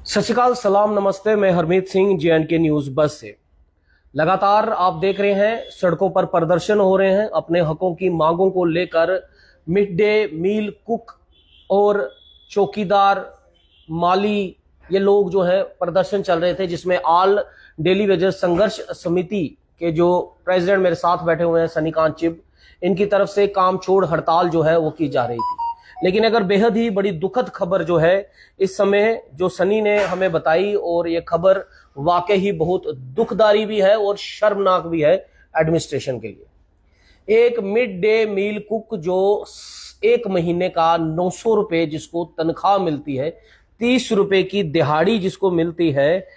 सत श्री अकाल, सलाम, नमस्ते। मैं हरमीत सिंह, JNK न्यूज बस से। लगातार आप देख रहे हैं सड़कों पर प्रदर्शन हो रहे हैं अपने हकों की मांगों को लेकर। मिड डे मील कुक और चौकीदार, माली, ये लोग जो है प्रदर्शन चल रहे थे, जिसमें ऑल डेली वेजेस संघर्ष समिति के जो प्रेसिडेंट मेरे साथ बैठे हुए हैं सनीकांत चिब, इनकी तरफ से काम छोड़ हड़ताल जो है वो की जा रही थी। लेकिन अगर बेहद ही बड़ी दुखद खबर जो है इस समय जो सनी ने हमें बताई, और ये खबर वाकई ही बहुत दुखदारी भी है और शर्मनाक भी है एडमिनिस्ट्रेशन के लिए। एक मिड डे मील कुक जो एक महीने का 900 रुपए जिसको तनख्वाह मिलती है, 30 रुपए की दिहाड़ी जिसको मिलती है,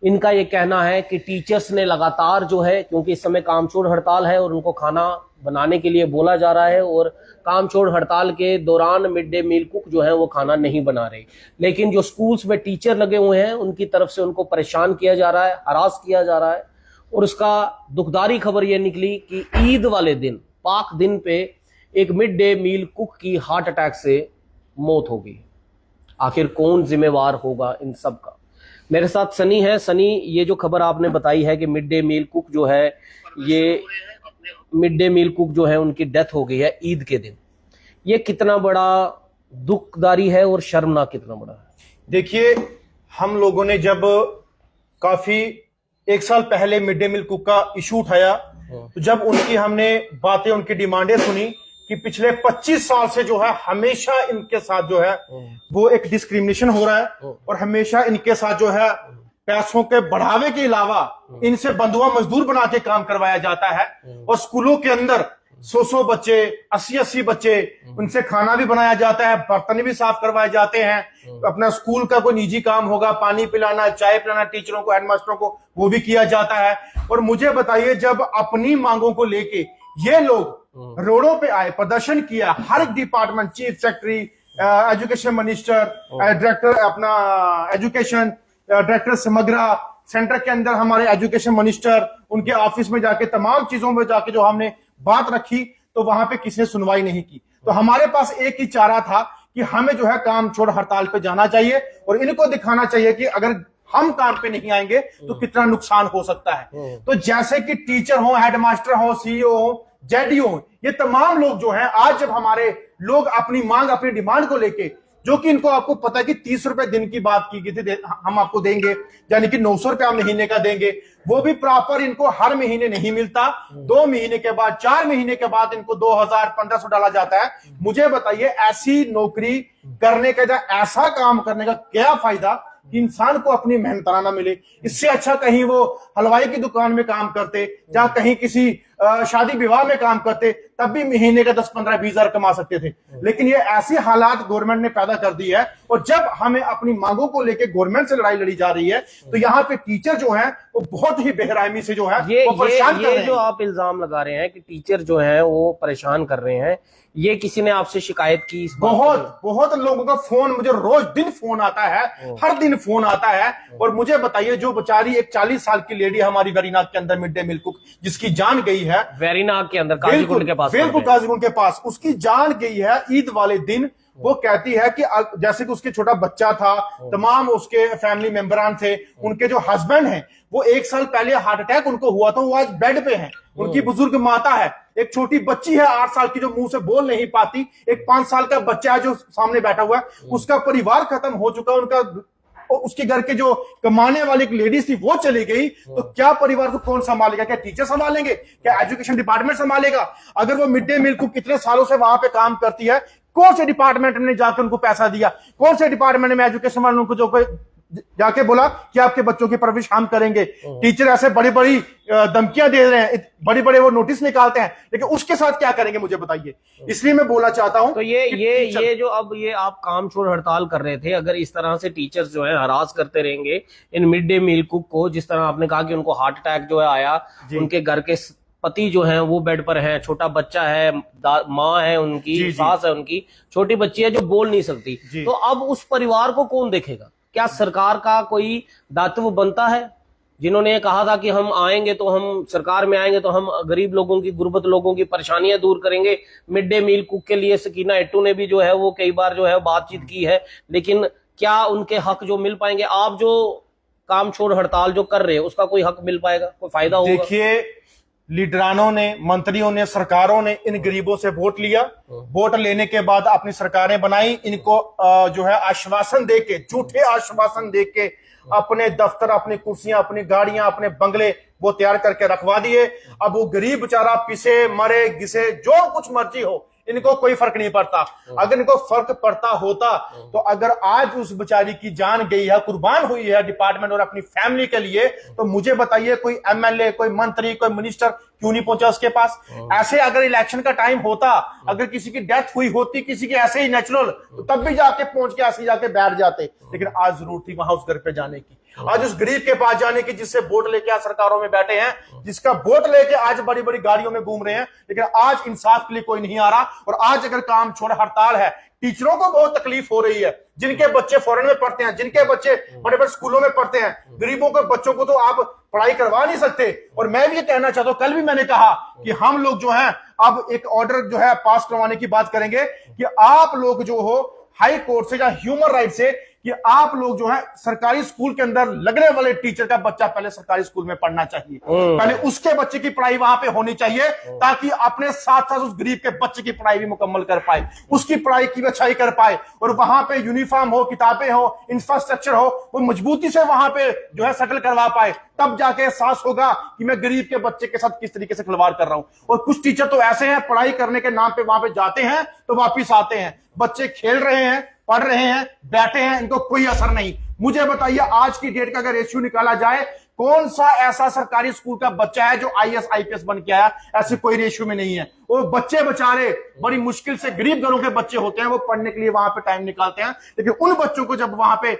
इनका ये कहना है कि टीचर्स ने लगातार जो है, क्योंकि इस समय काम छोड़ हड़ताल है और उनको खाना बनाने के लिए बोला जा रहा है, और काम छोड़ हड़ताल के दौरान मिड डे मील कुक जो है वो खाना नहीं बना रहे। लेकिन जो स्कूल्स में टीचर लगे हुए हैं उनकी तरफ से उनको परेशान किया जा रहा है, हरास किया जा रहा है। और उसका दुखदारी खबर ये निकली कि ईद वाले दिन, पाक दिन पे, एक मिड डे मील कुक की हार्ट अटैक से मौत हो गई। आखिर कौन जिम्मेवार होगा इन सब का? मेरे साथ सनी है। सनी, ये जो खबर आपने बताई है कि मिड डे मील कुक जो है, ये मिड डे मील कुक जो है उनकी डेथ हो गई है ईद के दिन, ये कितना बड़ा दुखदारी है और शर्मनाक कितना बड़ा है? देखिए, हम लोगों ने जब काफी 1 साल पहले मिड डे मील कुक का इशू उठाया, तो जब उनकी हमने बातें, उनकी डिमांडें सुनी कि पिछले 25 साल से जो है हमेशा इनके साथ जो है वो एक डिस्क्रिमिनेशन हो रहा है, और हमेशा इनके साथ जो है पैसों के बढ़ावे के अलावा इनसे बंधुआ मजदूर बना के काम करवाया जाता है। और स्कूलों के अंदर 100 बच्चे, 80 बच्चे, उनसे खाना भी बनाया जाता है, बर्तन भी साफ करवाए जाते हैं। अपना स्कूल का कोई निजी काम होगा, पानी पिलाना, चाय पिलाना टीचरों को, हेडमास्टरों को, वो भी किया जाता है। और मुझे बताइए, जब अपनी मांगों को लेके ये लोग रोडों पे आए, प्रदर्शन किया, हर एक department, chief secretary, education minister, director अपना एजुकेशन, डायरेक्टर समग्रा, सेंटर के अंदर हमारे एजुकेशन मिनिस्टर, उनके ऑफिस में जाके, तमाम चीजों में जाके जो हमने बात रखी, तो वहां पे किसी ने सुनवाई नहीं की। तो हमारे पास एक ही चारा था कि हमें जो है काम छोड़ हड़ताल पे जाना चाहिए, और इनको दिखाना चाहिए कि अगर हम काम पे नहीं आएंगे तो कितना नुकसान हो सकता है। तो जैसे कि टीचर हो, हेडमास्टर हो, CEO हो, JDO हो, ये तमाम लोग जो हैं, आज जब हमारे लोग अपनी मांग, अपनी डिमांड को लेके, जो कि इनको, आपको पता है कि 30 रुपए दिन की बात की गई थी, हम आपको देंगे, यानी कि 900 रुपया महीने का देंगे, वो भी प्रॉपर इनको हर महीने नहीं मिलता। 2 महीने के बाद, 4 महीने के बाद इनको 2000-1500 डाला जाता है। मुझे बताइए, ऐसी नौकरी करने का, ऐसा काम करने का क्या फायदा कि इंसान को अपनी मेहनताना ना मिले? इससे अच्छा कहीं वो हलवाई की दुकान में काम करते, या कहीं किसी शादी विवाह में काम करते, तब भी महीने का 10-15-20 हजार कमा सकते थे। लेकिन ये ऐसी हालात गवर्नमेंट ने पैदा कर दी है, और जब हमें अपनी मांगों को लेकर गवर्नमेंट से लड़ाई लड़ी जा रही है, तो यहाँ पे टीचर जो है वो बहुत ही बेरहमी से जो है वो परेशान कर रहे हैं। जो आप इल्जाम लगा रहे हैं कि टीचर जो है वो परेशान कर रहे हैं, ये किसी ने आपसे शिकायत की? बहुत लोगों का फोन, मुझे रोज दिन फोन आता है, हर दिन फोन आता है। और मुझे बताइए, जो बेचारी एक 40 साल की लेडी हमारी वेरीनाग के अंदर, मिड डे मील कुक, जिसकी जान गई है वेरीनाग के अंदर, काजीकुंड के पास, बिल्कुल काजीकुंड के पास, उसकी जान गई है ईद वाले दिन। वो कहती है कि जैसे कि उसके छोटा बच्चा था, तमाम उसके फैमिली मेंबरान थे, उनके जो हस्बैंड हैं, वो 1 साल पहले हार्ट अटैक उनको हुआ था, वो आज बेड पे हैं। उनकी बुजुर्ग माता है, एक छोटी बच्ची है 8 साल की, जो मुंह से बोल नहीं पाती, एक 5 साल का बच्चा है जो सामने बैठा हुआ है, उसका परिवार खत्म हो चुका, उनका, उसके घर के जो कमाने वाली एक लेडीज थी वो चली गई। तो क्या परिवार को कौन संभालेगा? क्या टीचर संभालेंगे? क्या एजुकेशन डिपार्टमेंट संभालेगा? अगर वो मिड डे मील कुक कितने सालों से वहां पे काम करती है, कौन से डिपार्टमेंट ने जाकर उनको पैसा दिया? कौन से डिपार्टमेंट में एजुकेशन वालों को जो जाके बोला कि आपके बच्चों की परवरिश हम करेंगे? टीचर ऐसे बड़ी बड़ी धमकियां दे रहे हैं, बड़े बड़े वो नोटिस निकालते हैं, लेकिन उसके साथ क्या करेंगे मुझे बताइए। इसलिए मैं बोलना चाहता हूं, तो ये जो अब ये आप काम छोड़ हड़ताल कर रहे थे, अगर इस तरह से टीचर्स जो है हरास करते रहेंगे इन मिड डे मील कुक को, जिस तरह आपने कहा कि उनको हार्ट अटैक जो है आया, उनके घर के पति जो हैं वो बेड पर हैं, छोटा बच्चा है, माँ है उनकी, सास है उनकी, छोटी बच्ची है जो बोल नहीं सकती, तो अब उस परिवार को कौन देखेगा? क्या सरकार का कोई दायित्व बनता है? जिन्होंने कहा था कि हम आएंगे तो हम सरकार में आएंगे तो हम गरीब लोगों की, गुर्बत लोगों की परेशानियां दूर करेंगे। मिड डे मील कुक के लिए सकीना एट्टू ने भी जो है वो कई बार जो है बातचीत की है, लेकिन क्या उनके हक जो मिल पाएंगे? आप जो काम छोड़ हड़ताल जो कर रहे हैं उसका कोई हक मिल पाएगा, कोई फायदा होगा? देखिए, लीडरानों ने, मंत्रियों ने, सरकारों ने इन गरीबों से वोट लिया। वोट लेने के बाद अपनी सरकारें बनाई, इनको जो है आश्वासन देके, झूठे आश्वासन देके अपने दफ्तर, अपनी कुर्सियां, अपनी गाड़ियां, अपने बंगले वो तैयार करके रखवा दिए। अब वो गरीब बेचारा पिसे, मरे, घिसे, जो कुछ मर्जी हो, इनको कोई फर्क नहीं पड़ता। अगर इनको फर्क पड़ता होता तो अगर आज उस बेचारी की जान गई है, कुर्बान हुई है डिपार्टमेंट और अपनी फैमिली के लिए, तो मुझे बताइए कोई एमएलए, कोई मंत्री, कोई मिनिस्टर क्यों नहीं पहुंचा उसके पास? ऐसे अगर इलेक्शन का टाइम होता, अगर किसी की डेथ हुई होती, किसी की ऐसे ही नेचुरल, तो तब भी जाके पहुंच के ऐसे जाके बैठ जाते। लेकिन आज जरूरत थी वहां उस घर पे जाने की, आज उस गरीब के पास जाने की जिससे वोट लेके आज सरकारों में बैठे हैं, जिसका वोट लेके आज बड़ी बड़ी गाड़ियों में घूम रहे हैं, लेकिन आज इंसाफ के लिए कोई नहीं आ रहा। और आज अगर काम छोड़ हड़ताल है, टीचरों को बहुत तकलीफ हो रही है, जिनके बच्चे फॉरेन में पढ़ते हैं, जिनके बच्चे बड़े बड़े स्कूलों में पढ़ते हैं, गरीबों के बच्चों को तो आप पढ़ाई करवा नहीं सकते। और मैं भी ये कहना चाहता हूं, कल भी मैंने कहा कि हम लोग जो है अब एक ऑर्डर जो है पास करवाने की बात करेंगे कि आप लोग जो हो हाई कोर्ट से या ह्यूमन राइट से, कि आप लोग जो है सरकारी स्कूल के अंदर लगने वाले टीचर का बच्चा पहले सरकारी स्कूल में पढ़ना चाहिए, पहले उसके बच्चे की पढ़ाई वहां पे होनी चाहिए, ताकि अपने साथ साथ उस गरीब के बच्चे की पढ़ाई भी मुकम्मल कर पाए, उसकी पढ़ाई की अच्छाई कर पाए। और वहां पे यूनिफॉर्म हो, किताबें हो, इंफ्रास्ट्रक्चर हो, वो मजबूती से वहां पे जो है सेटल करवा पाए, तब जाके एहसास होगा कि मैं गरीब के बच्चे के साथ किस तरीके से खिलवाड़ कर रहा हूं। और कुछ टीचर तो ऐसे हैं, पढ़ाई करने के नाम पे वहां पे जाते हैं तो वापिस आते हैं, बच्चे खेल रहे हैं, पढ़ रहे हैं, बैठे हैं, इनको कोई असर नहीं। मुझे बताइए, आज की डेट का अगर रेशियो निकाला जाए, कौन सा ऐसा सरकारी स्कूल का बच्चा है जो आईएएस आईपीएस बन के आया? ऐसे कोई रेशियो में नहीं है। वो बच्चे बेचारे बड़ी मुश्किल से, गरीब घरों के बच्चे होते हैं, वो पढ़ने के लिए वहां पे टाइम निकालते हैं, लेकिन उन बच्चों को जब वहां पे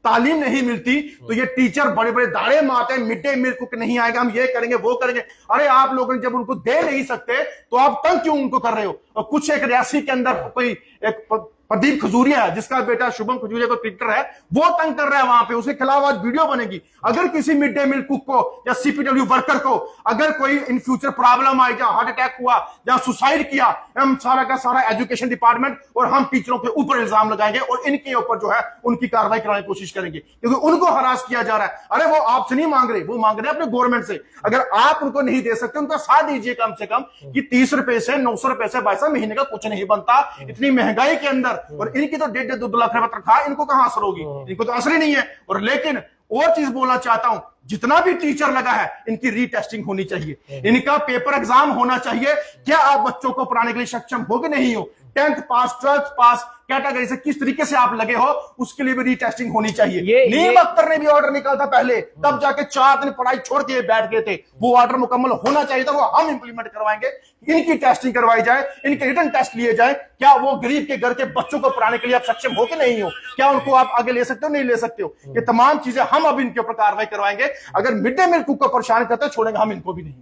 तालीम नहीं मिलती तो ये टीचर बड़े बड़े दाड़े मारते हैं, मिड डे मील कुक नहीं आएगा, हम ये करेंगे, वो करेंगे। अरे आप लोग जब उनको दे नहीं सकते तो आप तंग क्यों उनको कर रहे हो? और कुछ एक रियासी के अंदर कोई एक प्रदीप खजूरिया है, जिसका बेटा शुभम खजूरिया को क्रिकेटर है, वो तंग कर रहा है वहां पे, उसके खिलाफ आज वीडियो बनेगी। अगर किसी मिड डे मील कुक को या सीपीडब्ल्यू वर्कर को अगर कोई इन फ्यूचर प्रॉब्लम आई, या हार्ट अटैक हुआ, या सुसाइड किया, हम सारा का सारा एजुकेशन डिपार्टमेंट और हम टीचरों के ऊपर इल्जाम लगाएंगे और इनके ऊपर जो है उनकी कार्रवाई कराने की कोशिश करेंगे, क्योंकि उनको हरास किया जा रहा है। अरे वो आपसे नहीं मांग रहे, वो मांग रहे हैं अपने गवर्नमेंट से। अगर आप उनको नहीं दे सकते, उनका साथ दीजिए कम से कम, कि 30 रुपए से 900 रुपए से 22 महीने का कुछ नहीं बनता इतनी महंगाई के अंदर। और इनकी तो 1.5-2 लाख रुपए तनख्वाह, इनको कहां असर होगी? इनको तो असर ही नहीं है। और लेकिन और चीज बोलना चाहता हूं, जितना भी टीचर लगा है, इनकी रीटेस्टिंग होनी चाहिए, इनका पेपर एग्जाम होना चाहिए। क्या आप बच्चों को पढ़ाने के लिए सक्षम हो कि नहीं हो? 10th पास, 12th पास कैटेगरी से किस तरीके से आप लगे हो, उसके लिए भी रीटेस्टिंग होनी चाहिए। नीम अख्तर ने भी ऑर्डर निकाला था पहले, तब जाके 4 दिन पढ़ाई छोड़ के बैठ गए थे। वो ऑर्डर मुकम्मल होना चाहिए था, वो हम इंप्लीमेंट करवाएंगे। इनकी टेस्टिंग करवाई जाए, इनके रिटर्न टेस्ट लिए जाए। क्या वो गरीब के घर के बच्चों को पढ़ाने के लिए आप सक्षम हो कि नहीं हो? क्या उनको आप आगे ले सकते हो, नहीं ले सकते हो? ये तमाम चीजें हम अब इनके ऊपर कार्रवाई करवाएंगे। अगर मिड डे मील कुक को परेशान करते छोड़ेंगे हम इनको भी नहीं।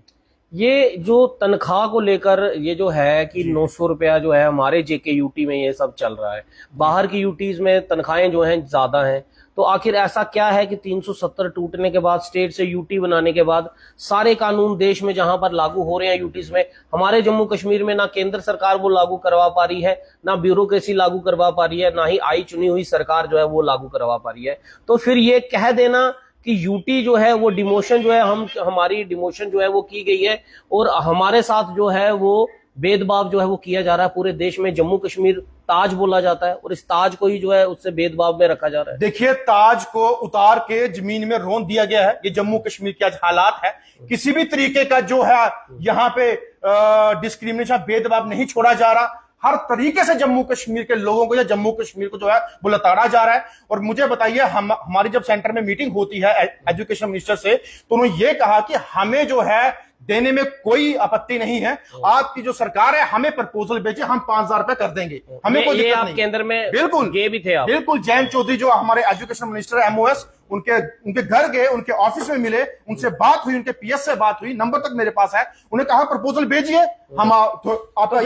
ये जो तनख्वाह को लेकर ये जो है कि 900 रुपया जो है हमारे जेके यूटी में ये सब चल रहा है, बाहर की यूटीज में तनख्वाहें जो हैं ज्यादा हैं, तो आखिर ऐसा क्या है कि 370 टूटने के बाद, स्टेट से यूटी बनाने के बाद, सारे कानून देश में जहां पर लागू हो रहे हैं यूटीज में, हमारे जम्मू कश्मीर में ना केंद्र सरकार वो लागू करवा पा रही है, ना ब्यूरोक्रेसी लागू करवा पा रही है, ना ही आई चुनी हुई सरकार जो है वो लागू करवा पा रही है। तो फिर ये कह देना कि यूटी जो है वो डिमोशन जो है, हमारी डिमोशन जो है वो की गई है और हमारे साथ जो है वो भेदभाव जो है वो किया जा रहा है पूरे देश में। जम्मू कश्मीर ताज बोला जाता है और इस ताज को ही जो है उससे भेदभाव में रखा जा रहा है। देखिए, ताज को उतार के जमीन में रौंद दिया गया है। ये जम्मू कश्मीर के आज हालात है। किसी भी तरीके का जो है यहाँ पे डिस्क्रिमिनेशन, भेदभाव नहीं छोड़ा जा रहा। हर तरीके से जम्मू कश्मीर के लोगों को या जम्मू कश्मीर को जो है वो लताड़ा जा रहा है। और मुझे बताइए, हमारी जब सेंटर में मीटिंग होती है एजुकेशन मिनिस्टर से, तो उन्होंने ये कहा कि हमें जो है देने में कोई आपत्ति नहीं है, आपकी जो सरकार है हमें प्रपोजल भेजे, हम 5,000 रुपए कर देंगे, हमें कोई दिक्कत नहीं। केंद्र में बिल्कुल ये भी थे आप। बिल्कुल। जयंत चौधरी जो हमारे एजुकेशन मिनिस्टर एमओएस, उनके घर गए, उनके ऑफिस में मिले, उनसे बात हुई, उनके पीएस से बात हुई, नंबर तक मेरे पास है। उन्हें कहा प्रपोजल भेजिए, हम आपका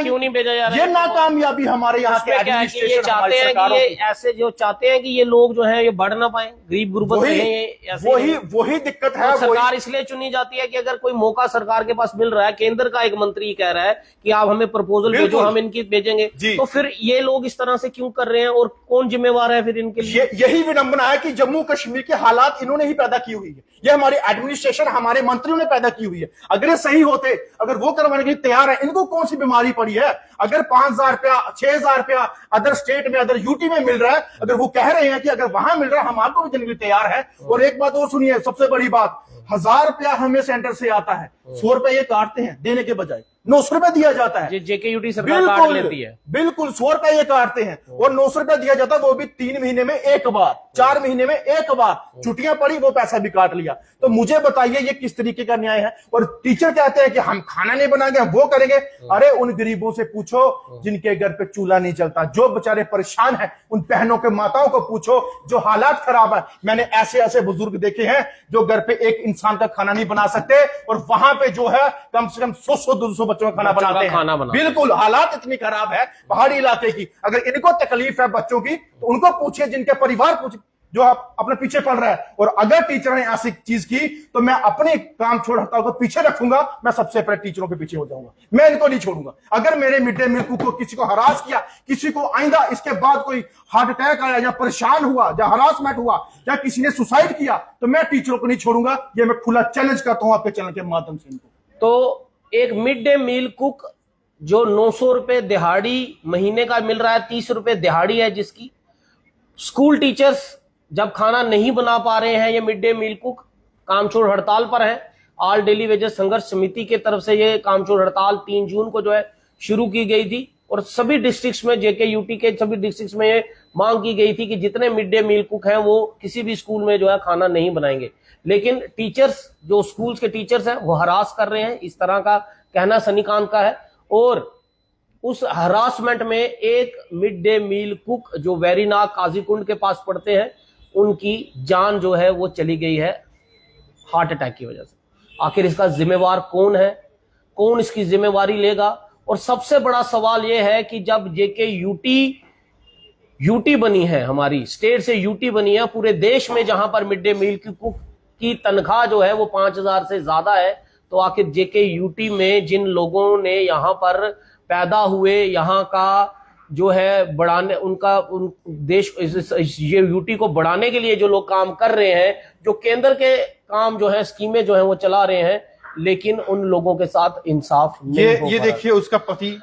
क्यों नहीं भेजा जा रहा है? ये नाकामयाबी हमारे यहाँ के एडमिनिस्ट्रेशन, ये चाहते हैं कि ये ऐसे जो चाहते हैं कि ये लोग जो है ये बढ़ ना पाए, गरीब गुरबत वही दिक्कत है। सरकार इसलिए चुनी जाती है कि अगर कोई मौका सरकार के पास मिल रहा है, केंद्र का एक मंत्री कह रहा है कि आप हमें प्रपोजल भेजो, हम इनकी भेजेंगे, तो फिर ये लोग इस तरह से क्यों कर रहे हैं और कौन जिम्मेवार है फिर इनके लिए? यही विडंबना है कि जम्मू कश्मीर के हालात इन्होंने ही पैदा की हुई है, ये हमारी एडमिनिस्ट्रेशन, हमारे मंत्रियों ने पैदा की हुई है। अगर ये सही होते, अगर वो करवाने के लिए तैयार है, इनको कौन सी बीमारी पड़ी है? अगर 5,000 रुपया 6,000 रुपया अदर स्टेट में, अदर यूटी में मिल रहा है, अगर वो कह रहे हैं कि अगर वहां मिल रहा है हम आपको भी देने के लिए तैयार है। और एक बात और सुनिए, सबसे बड़ी बात, 1,000 रुपया हमें सेंटर से आता है, 100 रुपए ये काटते हैं, देने के बजाय 900 रुपए दिया जाता है। जेकेयूटी सरकार काट लेती है, बिल्कुल 100 रुपए ये काटते हैं और 900 रुपए दिया जाता है, वो भी 3 महीने में एक बार, 4 महीने में एक बार, छुट्टियां पड़ी वो पैसा भी काट लिया। तो मुझे बताइए ये किस तरीके का न्याय है? और टीचर कहते हैं कि हम खाना नहीं बनाएंगे, हम वो करेंगे। अरे उन गरीबों से पूछो जिनके घर पे चूल्हा नहीं चलता, जो बेचारे परेशान हैं, उन बहनों के माताओं को पूछो जो हालात खराब है। मैंने ऐसे ऐसे बुजुर्ग देखे हैं जो घर पे एक इंसान का खाना नहीं बना सकते और वहां पे जो है कम से कम 100-200 बच्चों का खाना बनाते हैं। बिल्कुल हालात इतनी खराब है पहाड़ी इलाके की। अगर इनको तकलीफ है बच्चों की तो उनको पूछिए, जिनके परिवार पूछिए, जो आप अपने पीछे पड़ रहा है। और अगर टीचर ने ऐसी चीज की तो मैं अपने काम छोड़ हड़ताल को पीछे रखूंगा, मैं सबसे पहले टीचरों के पीछे हो जाऊंगा, मैं इनको नहीं छोड़ूंगा। अगर मेरे मिड डे मील को किसी को हरास किया, किसी को आइंदा इसके बाद कोई हार्ट अटैक आया या परेशान हुआ या हरासमेंट हुआ या किसी ने सुसाइड किया, तो मैं टीचरों को नहीं छोड़ूंगा। ये मैं खुला चैलेंज करता हूं आपके चैनल के माध्यम से इनको। तो एक मिड डे मील कुक जो 900 रुपए दिहाड़ी महीने का मिल रहा है, 30 रुपए दिहाड़ी है जिसकी, स्कूल टीचर्स जब खाना नहीं बना पा रहे हैं, ये मिड डे मील कुक कामचोर हड़ताल पर है। ऑल डेली वेजेस संघर्ष समिति की तरफ से ये कामचोर हड़ताल 3 जून को जो है शुरू की गई थी और सभी डिस्ट्रिक्ट्स में, जेकेयूटी के सभी डिस्ट्रिक्ट्स में ये मांग की गई थी कि जितने मिड डे मील कुक हैं वो किसी भी स्कूल में जो है खाना नहीं बनाएंगे। लेकिन टीचर्स, जो स्कूल्स के टीचर्स हैं, वो हरास कर रहे हैं, इस तरह का कहना सनीकांत का है। और उस हरासमेंट में एक मिड डे मील कुक जो वेरीनाग काजीकुंड के पास पड़ते हैं, उनकी जान जो है वो चली गई है हार्ट अटैक की वजह से। आखिर इसका जिम्मेवार कौन है, कौन इसकी जिम्मेवारी लेगा? और सबसे बड़ा सवाल यह है कि जब यूटी बनी है, हमारी स्टेट से यूटी बनी है पूरे देश में, जहां पर मिड डे मील की कुक की तनख्वाह जो है वो 5,000 से ज्यादा है, तो आखिर जेकेयूटी में जिन लोगों ने यहां पर पैदा हुए, यहां का जो है बढ़ाने, उन देश, ये यूटी को बढ़ाने के लिए जो लोग काम कर रहे हैं, जो केंद्र के काम जो है, स्कीमें जो है वो चला रहे हैं, लेकिन उन लोगों के साथ इंसाफ नहीं हो। ये देखिए उसका पति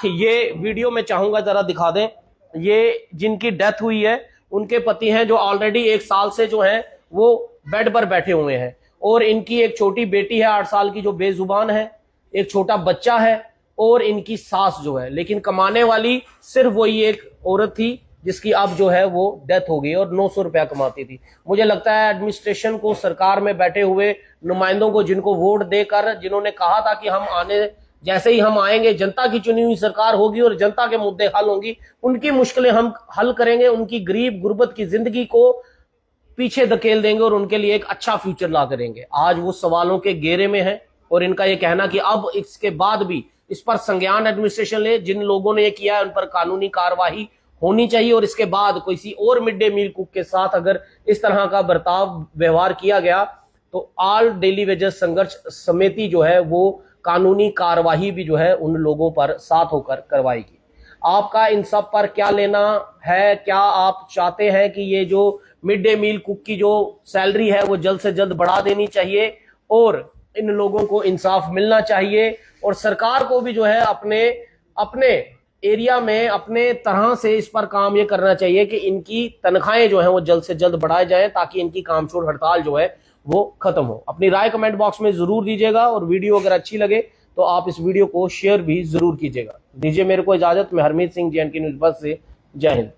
ये वीडियो में चाहूंगा जरा दिखा दें। ये जिनकी डेथ हुई है उनके पति हैं, जो ऑलरेडी 1 साल से जो है वो बेड पर बैठे हुए हैं, और इनकी एक छोटी बेटी है 8 साल की जो बेजुबान है, एक छोटा बच्चा है, और इनकी सास जो है, लेकिन कमाने वाली सिर्फ वही एक औरत थी जिसकी अब जो है वो डेथ हो गई और 900 रुपया कमाती थी। मुझे लगता है एडमिनिस्ट्रेशन को, सरकार में बैठे हुए नुमाइंदों को, जिनको वोट देकर, जिन्होंने कहा था कि हम आने, जैसे ही हम आएंगे जनता की चुनी हुई सरकार होगी और जनता के मुद्दे हल होंगी, उनकी मुश्किलें हम हल करेंगे, उनकी गरीब गुर्बत की जिंदगी को पीछे धकेल देंगे और उनके लिए एक अच्छा फ्यूचर ला करेंगे। आज वो सवालों के घेरे में है और इनका ये कहना कि अब इसके बाद भी इस पर संज्ञान एडमिनिस्ट्रेशन ले, जिन लोगों ने ये किया है उन पर कानूनी कार्रवाई होनी चाहिए, और इसके बाद किसी और मिड डे मील कुक के साथ अगर इस तरह का बर्ताव, व्यवहार किया गया तो ऑल डेली वेजेस संघर्ष समिति जो है वो कानूनी कार्रवाई भी जो है उन लोगों पर साथ होकर करवाएगी। आपका इन सब पर क्या लेना है? क्या आप चाहते हैं कि ये जो मिड डे मील कुक की जो सैलरी है वो जल्द से जल्द बढ़ा देनी चाहिए और इन लोगों को इंसाफ मिलना चाहिए, और सरकार को भी जो है अपने एरिया में अपने तरह से इस पर काम ये करना चाहिए कि इनकी तनख्वाहें जो हैं वो जल्द से जल्द बढ़ाए जाएं, ताकि इनकी कामचोर हड़ताल जो है वो खत्म हो। अपनी राय कमेंट बॉक्स में जरूर दीजिएगा, और वीडियो अगर अच्छी लगे तो आप इस वीडियो को शेयर भी जरूर कीजिएगा। दीजिए मेरे को इजाजत। मैं हरमीत सिंह, JNK न्यूज़ बस से। जय हिंद।